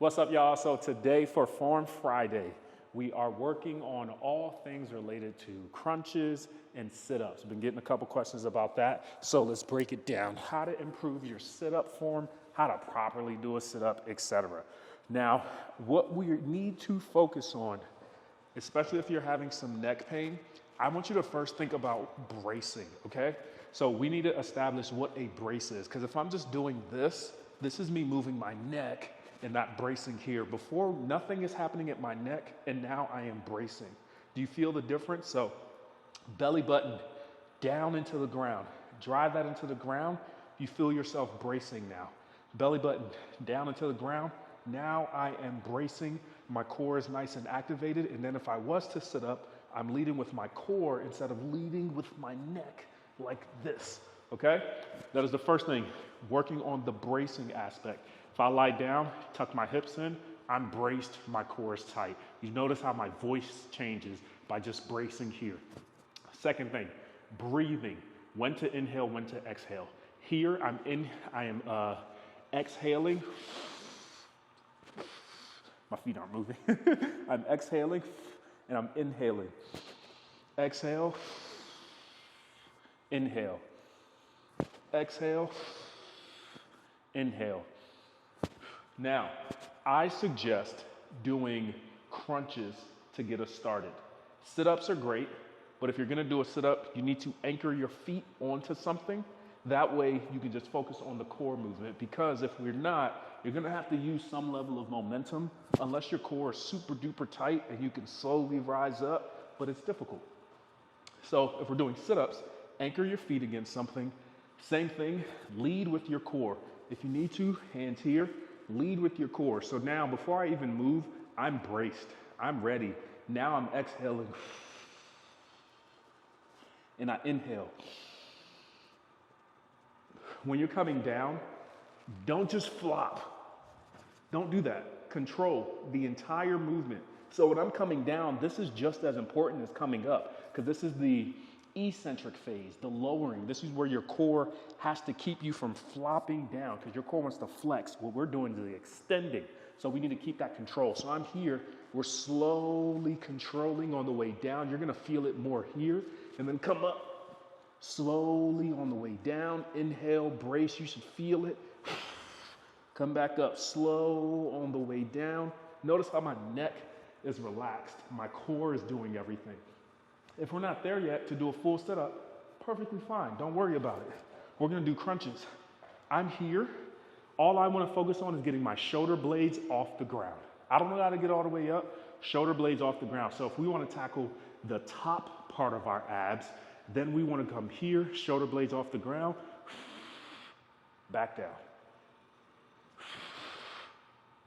What's up, y'all? So today for Form Friday, we are working on all things related to crunches and sit-ups. We've been getting a couple questions about that. So let's break it down. How to improve your sit-up form, how to properly do a sit-up, etc. Now, what we need to focus on, especially if you're having some neck pain, I want you to first think about bracing, okay? So we need to establish what a brace is, because if I'm just doing this is me moving my neck and not bracing here. Before, nothing is happening at my neck, and now I am bracing. Do you feel the difference? So belly button down into the ground. Drive that into the ground. You feel yourself bracing now. Belly button down into the ground. Now I am bracing. My core is nice and activated. And then if I was to sit up, I'm leading with my core instead of leading with my neck like this, okay? That is the first thing, working on the bracing aspect. If I lie down, tuck my hips in, I'm braced, my core is tight. You notice how my voice changes by just bracing here. Second thing, breathing. When to inhale, when to exhale. Here, I am exhaling. My feet aren't moving. I'm exhaling and I'm inhaling. Exhale, inhale. Exhale, inhale. Now, I suggest doing crunches to get us started. Sit-ups are great, but if you're gonna do a sit-up, you need to anchor your feet onto something. That way you can just focus on the core movement, because if we're not, you're gonna have to use some level of momentum unless your core is super duper tight and you can slowly rise up, but it's difficult. So if we're doing sit-ups, anchor your feet against something. Same thing, lead with your core. If you need to, hands here, lead with your core. So now, before I even move, I'm braced, I'm ready. Now I'm exhaling. And I inhale. When you're coming down, don't just flop. Don't do that. Control the entire movement. So when I'm coming down, this is just as important as coming up, because this is the eccentric phase, the lowering. This is where your core has to keep you from flopping down, because your core wants to flex. What we're doing is the extending. So we need to keep that control. So I'm here, we're slowly controlling on the way down. You're gonna feel it more here, and then come up slowly on the way down. Inhale, brace, you should feel it. Come back up, slow on the way down. Notice how my neck is relaxed. My core is doing everything. If we're not there yet to do a full sit-up, perfectly fine, don't worry about it. We're gonna do crunches. I'm here, all I wanna focus on is getting my shoulder blades off the ground. I don't know how to get all the way up, shoulder blades off the ground. So if we wanna tackle the top part of our abs, then we wanna come here, shoulder blades off the ground, back down.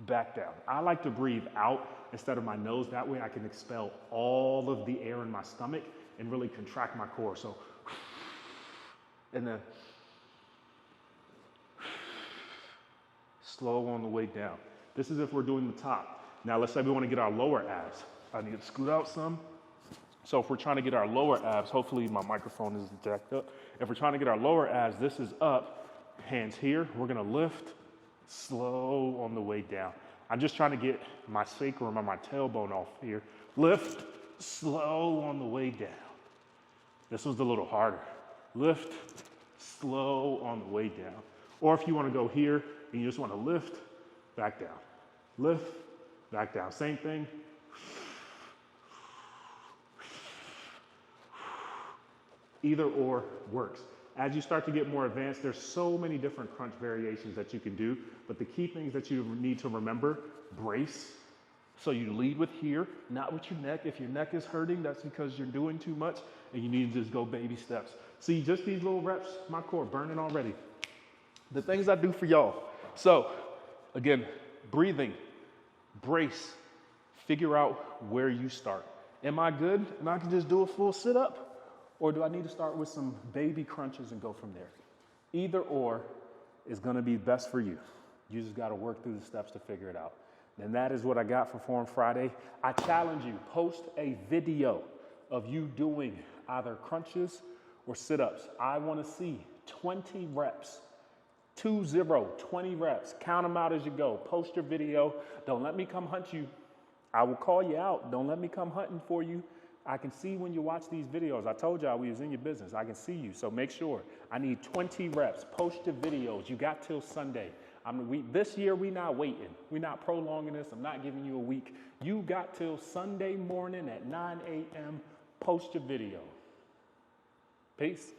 Back down. I like to breathe out instead of my nose. That way I can expel all of the air in my stomach and really contract my core. So, and then slow on the way down. This is if we're doing the top. Now let's say we want to get our lower abs. I need to scoot out some. So if we're trying to get our lower abs, hopefully my microphone isn't jacked up. If we're trying to get our lower abs, this is up, hands here. We're gonna lift. Slow on the way down. I'm just trying to get my sacrum or my tailbone off here. Lift, slow on the way down. This was a little harder. Lift, slow on the way down. Or if you want to go here and you just want to lift, back down. Lift, back down. Same thing. Either or works. As you start to get more advanced, there's so many different crunch variations that you can do, but the key things that you need to remember, brace. So you lead with here, not with your neck. If your neck is hurting, that's because you're doing too much and you need to just go baby steps. See, just these little reps, my core burning already. The things I do for y'all. So again, breathing, brace, figure out where you start. Am I good and I can just do a full sit-up? Or do I need to start with some baby crunches and go from there? Either or is gonna be best for you. You just gotta work through the steps to figure it out. And that is what I got for Form Friday. I challenge you, post a video of you doing either crunches or sit-ups. I wanna see 20 reps 20 reps. Count them out as you go. Post your video. Don't let me come hunt you. I will call you out. Don't let me come hunting for you. I can see when you watch these videos. I told y'all we was in your business. I can see you. So make sure. I need 20 reps. Post your videos. You got till Sunday. This year, we not waiting. We're not prolonging this. I'm not giving you a week. You got till Sunday morning at 9 a.m. Post your video. Peace.